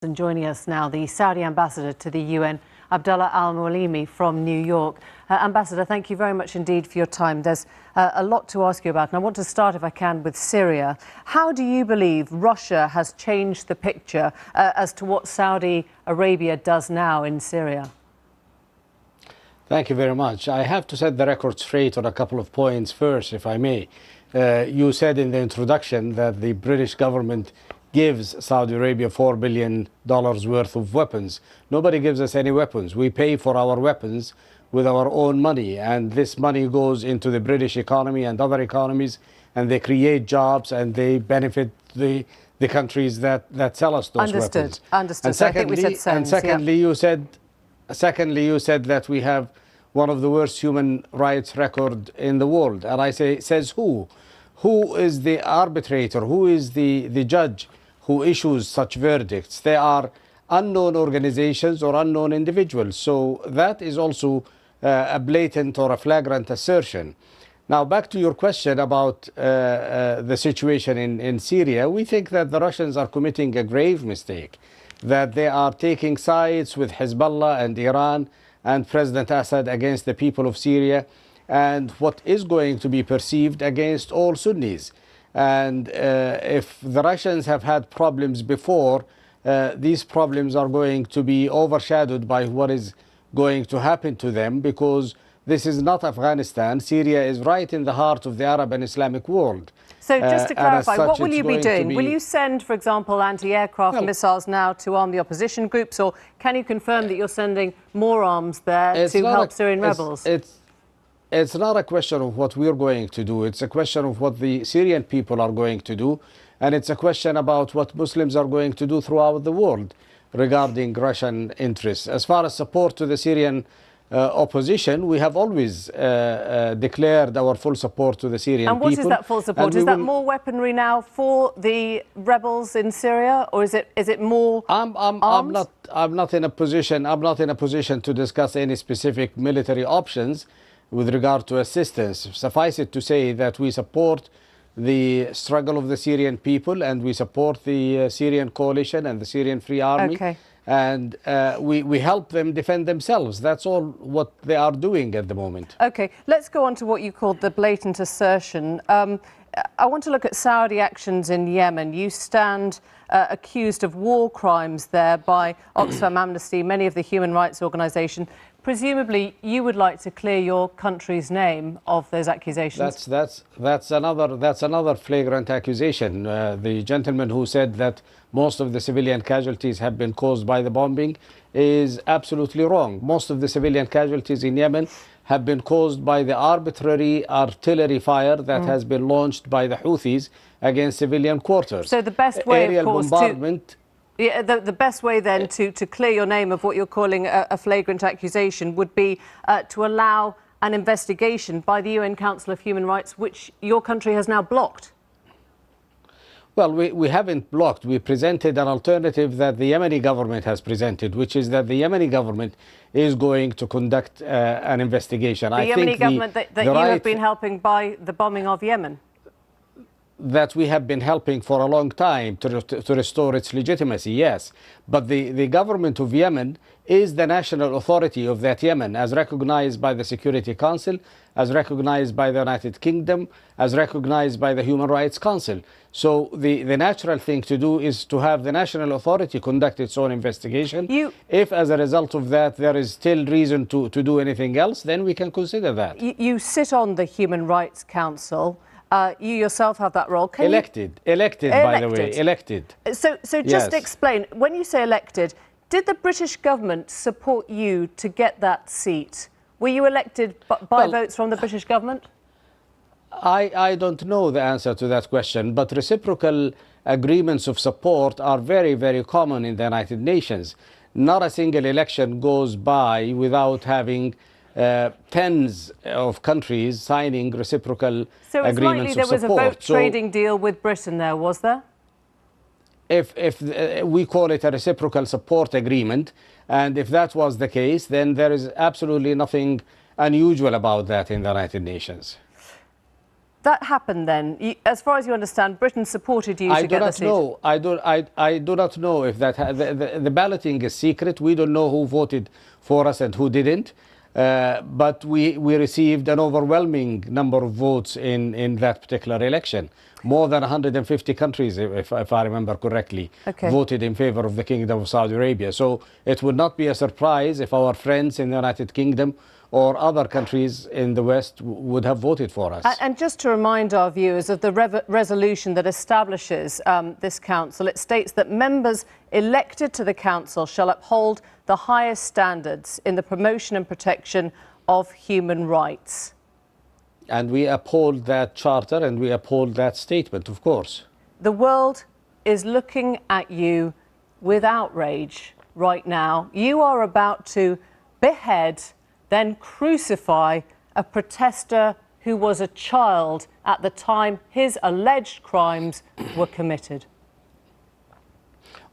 And joining us now, the Saudi ambassador to the UN, Abdallah al-Mouallimi from New York. Ambassador, thank you very much indeed for your time. There's a lot to ask you about, and I want to start, if I can, with Syria. How do you believe Russia has changed the picture as to what Saudi Arabia does now in Syria? Thank you very much. I have to set the record straight on a couple of points first, if I may. You said in the introduction that the British government gives Saudi Arabia $4 billion worth of weapons. Nobody gives us any weapons. We pay for our weapons with our own money, and this money goes into the British economy and other economies, and they create jobs and they benefit the countries that sell us those weapons. Understood. And secondly, I think we said sense, and secondly, you said that we have one of the worst human rights record in the world. And I say, says who? Who is the arbitrator? Who is the judge who issues such verdicts? They are unknown organizations or unknown individuals. So that is also a blatant or a flagrant assertion. Now, back to your question about the situation in Syria, we think that the Russians are committing a grave mistake, that they are taking sides with Hezbollah and Iran and President Assad against the people of Syria, and what is going to be perceived against all Sunnis. And if the Russians have had problems before, these problems are going to be overshadowed by what is going to happen to them, because this is not Afghanistan. Syria is right in the heart of the Arab and Islamic world. So just to clarify, what will you be doing? Will you send, for example, anti-aircraft missiles now to arm the opposition groups, or can you confirm that you're sending more arms there to help Syrian rebels? It's not a question of what we're going to do. It's a question of what the Syrian people are going to do. And it's a question about what Muslims are going to do throughout the world regarding Russian interests. As far as support to the Syrian opposition, we have always declared our full support to the Syrian people. And what is that full support? Is that more weaponry now for the rebels in Syria, or is it more arms? I'm not in a position to discuss any specific military options with regard to assistance. Suffice it to say that we support the struggle of the Syrian people, and we support the Syrian coalition and the Syrian Free Army. Okay. And we help them defend themselves. That's all what they are doing at the moment. Okay, let's go on to what you called the blatant assertion. I want to look at Saudi actions in Yemen. You stand accused of war crimes there by Oxfam Amnesty, many of the human rights organisations. Presumably, you would like to clear your country's name of those accusations. That's another flagrant accusation. The gentleman who said that most of the civilian casualties have been caused by the bombing is absolutely wrong. Most of the civilian casualties in Yemen have been caused by the arbitrary artillery fire that has been launched by the Houthis against civilian quarters. So the best way, aerial of course, bombardment. The best way then to clear your name of what you're calling a flagrant accusation would be to allow an investigation by the UN Council of Human Rights, which your country has now blocked. Well, we haven't blocked. We presented an alternative that the Yemeni government has presented, which is that the Yemeni government is going to conduct an investigation. The Yemeni government that you have been helping by the bombing of Yemen? That we have been helping for a long time to restore its legitimacy, yes. But the government of Yemen is the national authority of that Yemen, as recognized by the Security Council, as recognized by the United Kingdom, as recognized by the Human Rights Council. So the natural thing to do is to have the national authority conduct its own investigation. If as a result of that there is still reason to do anything else, then we can consider that. You sit on the Human Rights Council. You yourself have that role. Elected, by the way, elected. So just explain, when you say elected, did the British government support you to get that seat? Were you elected by votes from the British government? I don't know the answer to that question, but reciprocal agreements of support are very, very common in the United Nations. Not a single election goes by without having tens of countries signing reciprocal agreements of support. So it's likely there was a vote trading deal with Britain there, was there? If we call it a reciprocal support agreement, and if that was the case, then there is absolutely nothing unusual about that in the United Nations. that happened then? As far as you understand, Britain supported you to get the seat. I do not know if that the balloting is secret. We don't know who voted for us and who didn't. But we received an overwhelming number of votes in that particular election. More than 150 countries, if I remember correctly, voted in favor of the Kingdom of Saudi Arabia. So it would not be a surprise if our friends in the United Kingdom or other countries in the West would have voted for us. And just to remind our viewers of the resolution that establishes this council, it states that members elected to the council shall uphold the highest standards in the promotion and protection of human rights. And we uphold that charter and we uphold that statement, of course. The world is looking at you with outrage right now. You are about to behead, then crucify a protester who was a child at the time his alleged crimes were committed.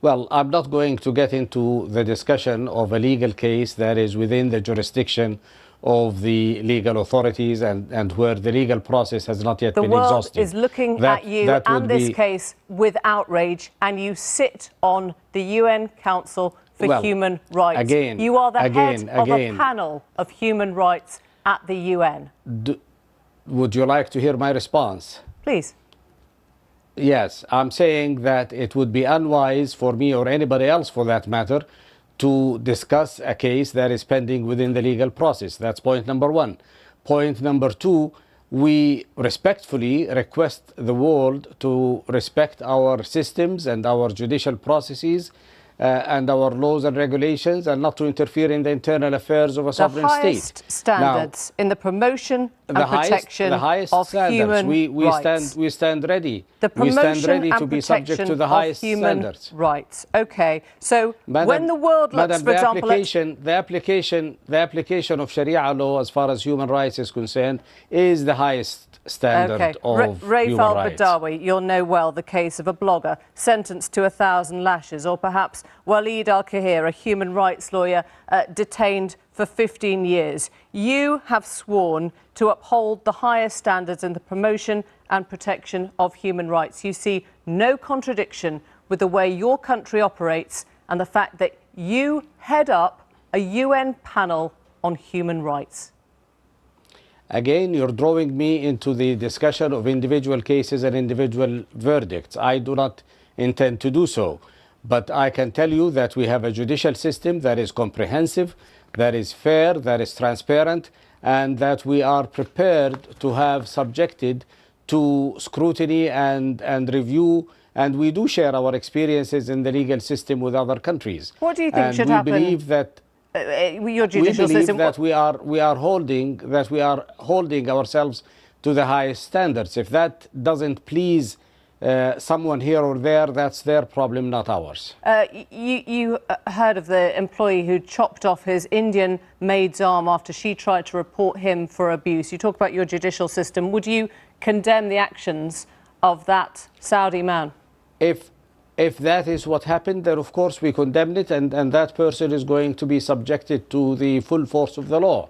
Well, I'm not going to get into the discussion of a legal case that is within the jurisdiction of the legal authorities and where the legal process has not yet been exhausted. The world is looking at you and this case with outrage, and you sit on the UN Council for Human Rights. You are the head of a panel of human rights at the UN. Would you like to hear my response? Please. Yes, I'm saying that it would be unwise for me or anybody else for that matter to discuss a case that is pending within the legal process. That's point number one. Point number two, we respectfully request the world to respect our systems and our judicial processes and our laws and regulations, and not to interfere in the internal affairs of a sovereign state. The highest standards in the promotion and protection of human rights. We stand ready. The promotion and to be subject to the highest standards. Rights. Okay. So when the world looks, for example, the application of Sharia law as far as human rights is concerned is the highest standard of human rights. Badawi, you'll know well the case of a blogger sentenced to 1,000 lashes, or perhaps Walid al-Kahir, a human rights lawyer, detained for 15 years. You have sworn to uphold the highest standards in the promotion and protection of human rights. You see no contradiction with the way your country operates and the fact that you head up a UN panel on human rights. Again, you're drawing me into the discussion of individual cases and individual verdicts. I do not intend to do so. But I can tell you that we have a judicial system that is comprehensive, that is fair, that is transparent, and that we are prepared to have subjected to scrutiny and review. And we do share our experiences in the legal system with other countries. What do you think should happen? We believe that your judicial system, that we are holding ourselves to the highest standards. If that doesn't please someone here or there, that's their problem, not ours. You heard of the employee who chopped off his Indian maid's arm after she tried to report him for abuse. You talk about your judicial system. Would you condemn the actions of that Saudi man? If that is what happened, then of course we condemn it, and that person is going to be subjected to the full force of the law.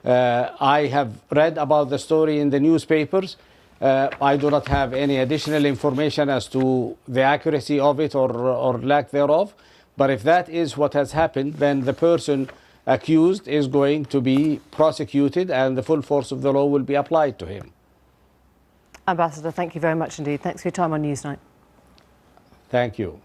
I have read about the story in the newspapers. I do not have any additional information as to the accuracy of it or lack thereof. But if that is what has happened, then the person accused is going to be prosecuted and the full force of the law will be applied to him. Ambassador, thank you very much indeed. Thanks for your time on Newsnight. Thank you.